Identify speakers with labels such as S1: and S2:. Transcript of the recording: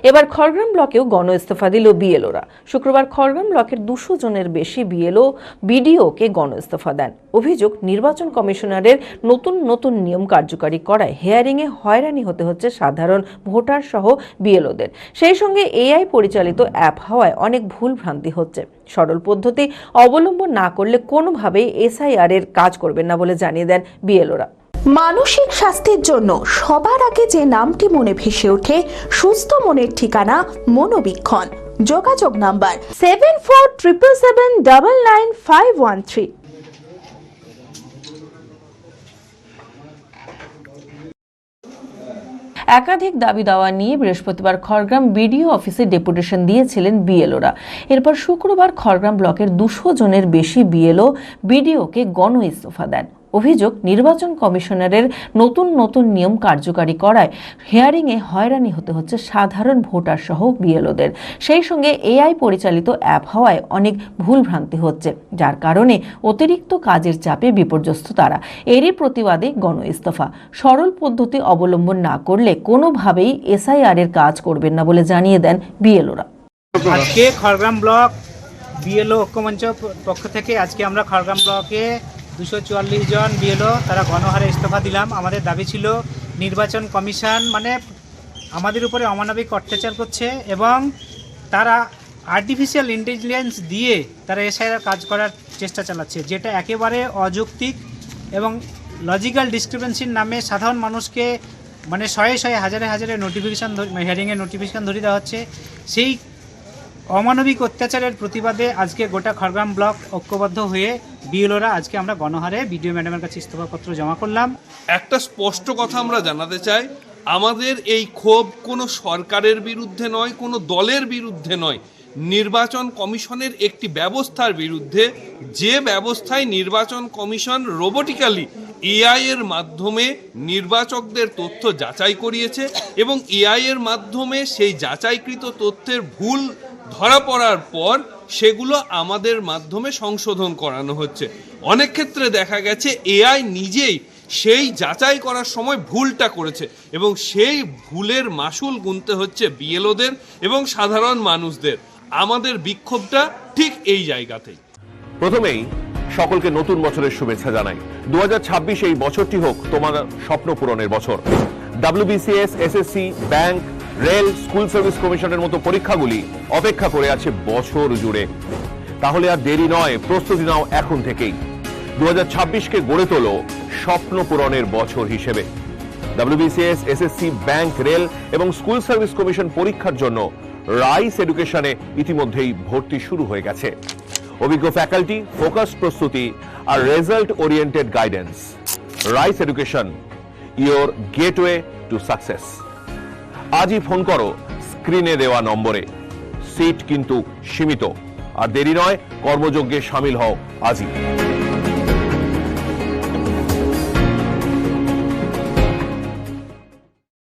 S1: এবার খড়গ্রাম ব্লকেও গণ ইস্তফা দিল বিএলওরা। শুক্রবার খড়গ্রাম ব্লকের 200 জনের বেশি বিএলও বিডিওকে গণ ইস্তফা দেন। অভিযোগ, নির্বাচন কমিশনারের নতুন নিয়ম কার্যকারী করায় হিয়ারিংয়ে হয়রানি হতে হচ্ছে সাধারণ ভোটার সহ বিএলওদের। সেই সঙ্গে এআই পরিচালিত অ্যাপ হওয়ায় অনেক ভুল ভ্রান্তি হচ্ছে। সরল পদ্ধতি অবলম্বন না করলে কোনোভাবেই এসআইআর এর কাজ করবেন না বলে জানিয়ে দেন বিএলওরা।
S2: মানসিক স্বাস্থ্যের জন্য সবার আগে যে নামটি মনে ভেসে ওঠে, সুস্থ মনের ঠিকানা মনোবীক্ষণ। যোগাযোগ নাম্বার 7477799513।
S1: একাধিক দাবি দাওয়া নিয়ে বৃহস্পতিবার খড়গ্রাম বিডিও অফিসে ডেপুটেশন দিয়েছিলেন বিএলওরা। এরপর শুক্রবার খড়গ্রাম ব্লকের 200 জনের বেশি বিএলও বিডিওকে গণ ইস্তফা দেন। অভিযোগ, নির্বাচন কমিশনারের নতুন নিয়ম কার্যকারী করায় হিয়ারিংয়ে হয়রানি হতে হচ্ছে সাধারণ ভোটার সহ বিএলওদের। সেই সঙ্গে এআই পরিচালিত অ্যাপ হওয়ায় অনেক ভুল ভ্রান্তি হচ্ছে, যার কারণে অতিরিক্ত কাজের চাপে বিপর্যস্ত তারা। এরই প্রতিবাদে গণ ইস্তফা। সরল পদ্ধতি অবলম্বন না করলে কোনোভাবেই এসআইআর এর কাজ করবেন না বলে জানিয়ে দেন বিএলওরা।
S3: আজকে খড়গ্রাম ব্লক বিএলও ঐক্যমঞ্চ পক্ষ থেকে আজকে আমরা খড়গ্রাম ব্লকে 244 জন বিএলও তারা গণহারে ইস্তফা দিলাম। আমাদের দাবি ছিল নির্বাচন কমিশন আমাদের উপরে অমানবিক অত্যাচার করছে এবং তারা আর্টিফিশিয়াল ইন্টেলিজেন্স দিয়ে তারা এসআইআর কাজ করার চেষ্টা চালাচ্ছে, যেটা একেবারে অযৌক্তিক এবং লজিক্যাল ডিসক্রিপেন্সির নামে সাধারণ মানুষকে শয়ে হাজারে নোটিফিকেশান হিয়ারিংয়ের নোটিফিকেশান ধরিয়ে দেওয়া হচ্ছে। সেই অমানবিক অত্যাচারের প্রতিবাদে আজকে গোটা খড়গ্রাম ব্লক ঐক্যবদ্ধ হয়ে বিএলওরা আজকে আমরা গণহারে বিডিও ম্যাডামের কাছে ইস্তফাপত্র জমা করলাম।
S4: একটা স্পষ্ট কথা আমরা জানাতে চাই, আমাদের এই ক্ষোভ কোনো সরকারের বিরুদ্ধে নয়, কোনো দলের বিরুদ্ধে নয়, নির্বাচন কমিশনের একটি ব্যবস্থার বিরুদ্ধে, যে ব্যবস্থায় নির্বাচন কমিশন রোবোটিক্যালি এআই এর মাধ্যমে নির্বাচকদের তথ্য যাচাই করিয়েছে এবং এআই এর মাধ্যমে সেই যাচাইকৃত তথ্যের ভুল ধরা পড়ার পর সেগুলো আমাদের মাধ্যমে সংশোধন করানো হচ্ছে। অনেক ক্ষেত্রে দেখা গেছে এআই নিজেই সেই যাচাই করার সময় ভুলটা করেছে এবং সেই ভুলের মাসুল গুনতে হচ্ছে বিএলওদের এবং সাধারণ মানুষদের। আমাদের বিক্ষোভটা ঠিক এই জায়গাতেই।
S5: প্রথমেই সকলকে নতুন বছরের শুভেচ্ছা জানাই। 2026 এই বছরটি হোক তোমার স্বপ্ন পূরণের বছর। WBCS, SSC, bank, rail, school service কমিশনের মতো পরীক্ষাগুলি অপেক্ষা করে আছে বছর জুড়ে। তাহলে আর দেরি নয়, প্রস্তুতি নাও এখন থেকেই। 2026কে গড়ে তোলো স্বপ্ন পূরণের বছর হিসেবে। WBCS, SSC, ব্যাংক, রেল এবং স্কুল সার্ভিস কমিশন পরীক্ষার জন্য রাইস এডুকেশনে ইতিমধ্যেই ভর্তি শুরু হয়ে গেছে। অভিজ্ঞ ফ্যাকাল্টি, ফোকাস প্রস্তুতি আর result oriented guidance. Rice education, your gateway to success. আজই ফোন করো স্ক্রিনে দেওয়া নম্বরে। সিট কিন্তু সীমিত। আর দেরি নয়, কর্মযজ্ঞে সামিল হও আজই।